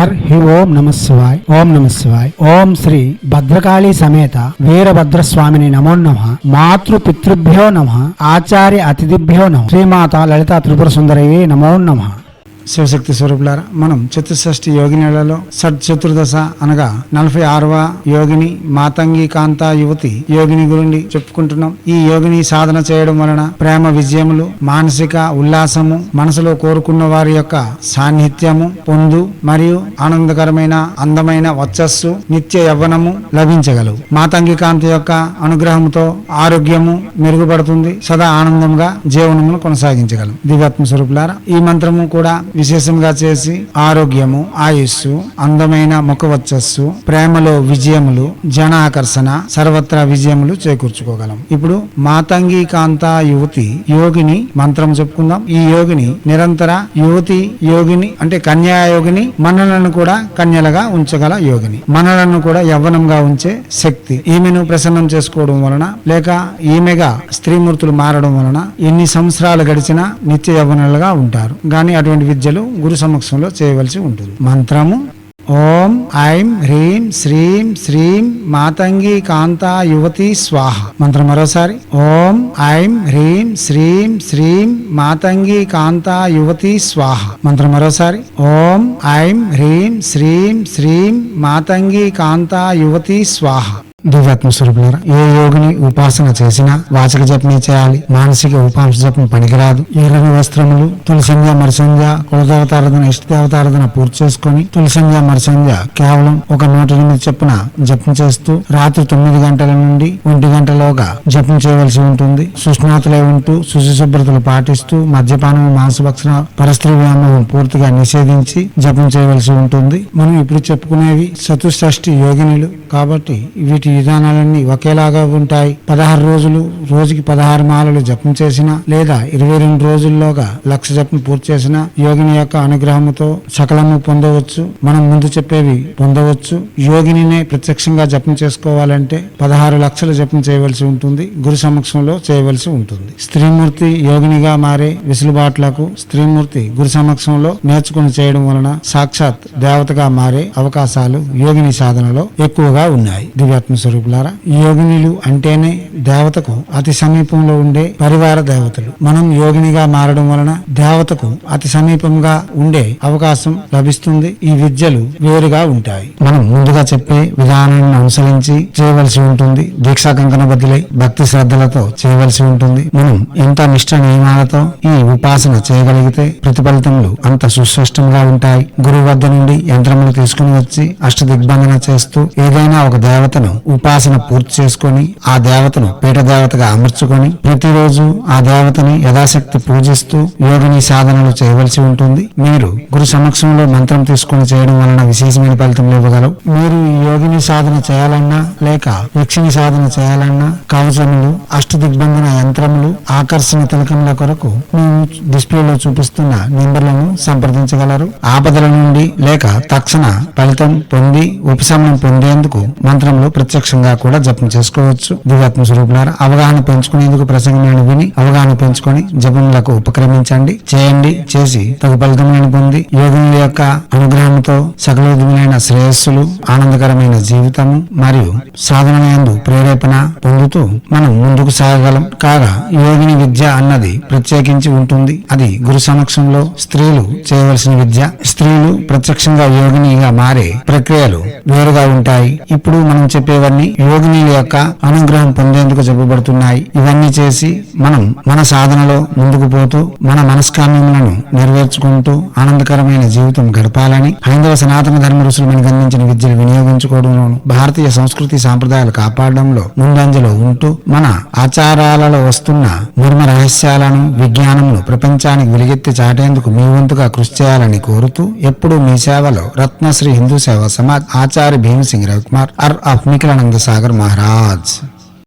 హి ఓం నమ శివాయ్. ఓం నమ శివాయ్. ఓం శ్రీ భద్రకాళీ సమేత వీరభద్రస్వామిని నమో నమః. మాతృ పితృభ్యో నమః. ఆచార్య అతిథిభ్యో నమః. శ్రీమాత లలితా త్రిపుర సుందరయే నమో నమః. శివశక్తి స్వరూపులారా, మనం చతుషష్ఠి యోగినిలలో చతుర్దశ అనగా 46వ యోగిని మాతంగి కాంతా యువతి యోగిని గురించి చెప్పుకుంటున్నాం. ఈ యోగిని సాధన చేయడం వలన ప్రేమ విజయములు, మానసిక ఉల్లాసము, మనసులో కోరుకున్న వారి యొక్క సాన్నిహిత్యము పొందు మరియు ఆనందకరమైన అందమైన వచ్చస్సు, నిత్య యవ్వనము లభించగలవు. మాతంగి కాంతి యొక్క అనుగ్రహంతో ఆరోగ్యము మెరుగుపడుతుంది. సదా ఆనందంగా జీవనమును కొనసాగించగలం. దివ్యాత్మ స్వరూపులారా, ఈ మంత్రము కూడా విశేషంగా చేసి ఆరోగ్యము, ఆయుస్సు, అందమైన ముఖ వచ్చస్సు, ప్రేమలో విజయములు, జన ఆకర్షణ, సర్వత్రా విజయములు చేకూర్చుకోగలం. ఇప్పుడు మాతంగి కాంతా యువతి యోగిని మంత్రం చెప్పుకుందాం. ఈ యోగిని నిరంతర యువతి యోగిని అంటే కన్యా యోగిని, మనలను కూడా కన్యలుగా ఉంచగల యోగిని, మనలను కూడా యవ్వనంగా ఉంచే శక్తి. ఈమెను ప్రసన్నం చేసుకోవడం వలన లేక ఈమెగా స్త్రీమూర్తులు మారడం వలన ఎన్ని సంవత్సరాలు గడిచినా నిత్య యవ్వనులుగా ఉంటారు. గాని అటువంటి విద్యలు గురు సమక్షంలో చేయవలసి ఉంటుంది. మంత్రము ఓం ఐం హ్రీం శ్రీం శ్రీం మాతంగి కాంతా యువతి స్వాహ. మంత్రం మరోసారి ఓం ఐం హ్రీం శ్రీం శ్రీం మాతంగి కాంతా యువతి స్వాహ. మంత్రం మరోసారి ఓం ఐం హ్రీం శ్రీం శ్రీం మాతంగి కాంతా యువతి స్వాహ. దివ్యాత్మ స్వరూపులారా, ఏ యోగిని ఉపాసన చేసినా వాచక జపమే చేయాలి. మానసిక ఉపాంశ జపం పనికిరాదు. ఎర్రని వస్త్రములు, తులసంజ మరిసంజ, కులదేవతారాధన ఇష్టదేవతారాధన పూర్తి చేసుకుని తులసంజ మరిసంజ కేవలం ఒక 108 చొప్పున జపం చేస్తూ రాత్రి 9 గంటల నుండి 1 గంటలోగా జపం చేయవలసి ఉంటుంది. సుష్ణాతులై ఉంటూ శుచి శుభ్రతలు పాటిస్తూ మద్యపానం, మాంసభక్షణ, పరస్త్రీ వ్యామోహం పూర్తిగా నిషేధించి జపం చేయవలసి ఉంటుంది. మనం ఇప్పుడు చెప్పుకునేవి చతుషష్ఠి యోగినులు కాబట్టి వీటి విధానాలన్నీ ఒకేలాగా ఉంటాయి. 16 రోజులు రోజుకి 16 మాలలు జపం చేసినా లేదా 22 రోజుల్లోగా 1,00,000 జపం పూర్తి చేసిన యోగిని యొక్క అనుగ్రహముతో సకలము పొందవచ్చు. మనం ముందు చెప్పేవి పొందవచ్చు. యోగినినే ప్రత్యక్షంగా జపం చేసుకోవాలంటే 16 లక్షల జపం చేయవలసి ఉంటుంది. గురు సమక్షంలో చేయవలసి ఉంటుంది. స్త్రీమూర్తి యోగినిగా మారే వెసులుబాట్లకు స్త్రీమూర్తి గురు సమక్షంలో నేర్చుకుని చేయడం వలన సాక్షాత్ దేవతగా మారే అవకాశాలు యోగిని సాధనలో ఎక్కువగా ఉన్నాయి. దివ్యాత్మ స్వరూపులారా, యోగినులు అంటేనే దేవతకు అతి సమీపంలో ఉండే పరివార దేవతలు. మనం యోగినిగా మారడం వలన దేవతకు అతి సమీపంగా ఉండే అవకాశం లభిస్తుంది. ఈ విద్యలు వేరుగా ఉంటాయి. మనం ముందుగా చెప్పే విధానాన్ని అనుసరించి చేయవలసి ఉంటుంది. దీక్షా కంకణ బదిలై భక్తి శ్రద్ధలతో చేయవలసి ఉంటుంది. మనం ఎంత నిష్ఠ నియమాలతో ఈ ఉపాసన చేయగలిగితే ప్రతిఫలితములు అంత సుస్పష్టంగా ఉంటాయి. గురువు వద్ద నుండి యంత్రములు తీసుకుని వచ్చి అష్టదిగ్బంధన చేస్తూ ఏదైనా ఒక దేవతను ఉపాసన పూర్తి చేసుకొని ఆ దేవతను పీఠ దేవతగా అమర్చుకొని ప్రతిరోజు ఆ దేవతని యథాశక్తి పూజిస్తూ యోగిని సాధనలు చేయవలసి ఉంటుంది. మీరు గురు సమక్షంలో మంత్రం తీసుకుని చేయడం వలన విశేషమైన ఫలితములు ఇవ్వగలవు. మీరు ఈ యోగిని సాధన చేయాలన్నా లేక యక్షిని సాధన చేయాలన్నా కవచములు, అష్టదిగ్బంధన యంత్రములు, ఆకర్షణ తిలకముల కొరకు మేము డిస్ప్లేలో చూపిస్తున్న నెంబర్లను సంప్రదించగలరు. ఆపదల నుండి లేక తక్షణ ఫలితం పొంది ఉపశమనం పొందేందుకు మంత్రంలో ప్రత్యక్షంగా కూడా జపం చేసుకోవచ్చు. దివ్యాత్మ స్వరూపులారా, అవగాహన పెంచుకునేందుకు ప్రసంగమైన విని అవగాహన పెంచుకొని జపములకు ఉపక్రమించండి. చేయండి. చేసి తగు ఫలితములను పొంది యోగుల యొక్క అనుగ్రహంతో సకల విధములైన శ్రేయస్సులు, ఆనందకరమైన జీవితము మరియు సాధనయందు ప్రేరేపణ పొందుతూ మనం ముందుకు సాగగలం. కాగా యోగిని విద్య అన్నది ప్రత్యేకించి ఉంటుంది. అది గురు సమక్షంలో స్త్రీలు చేయవలసిన విద్య. స్త్రీలు ప్రత్యక్షంగా యోగినిగా మారే ప్రక్రియలు వేరుగా ఉంటాయి. ఇప్పుడు మనం చెప్పేవన్నీ యోగినీల యొక్క అనుగ్రహం పొందేందుకు చెప్పబడుతున్నాయి. ఇవన్నీ చేసి మనం మన సాధనలో ముందుకు పోతూ మన మనస్కామ్యములను నెరవేర్చుకుంటూ ఆనందకరమైన జీవితం గడపాలని హైందవ సనాతన ధర్మ ఋషులు మనకు అందించిన విద్యలు వినియోగించుకోవడంలోను భారతీయ సంస్కృతి సాంప్రదాయాలు కాపాడడంలో ముందంజలో ఉంటూ మన ఆచారాలలో వస్తున్న మర్మ రహస్యాలను, విజ్ఞానమును ప్రపంచానికి వెలుగెత్తి చాటేందుకు మీ వంతుగా కృషి చేయాలని కోరుతూ ఎప్పుడూ మీ సేవలో రత్నశ్రీ హిందూ సేవా సమాజ్ ఆచార్య భీమసింగ్ రవికుమార్ ఆఫ్ నిఖిలానంద సాగర్ మహారాజ్.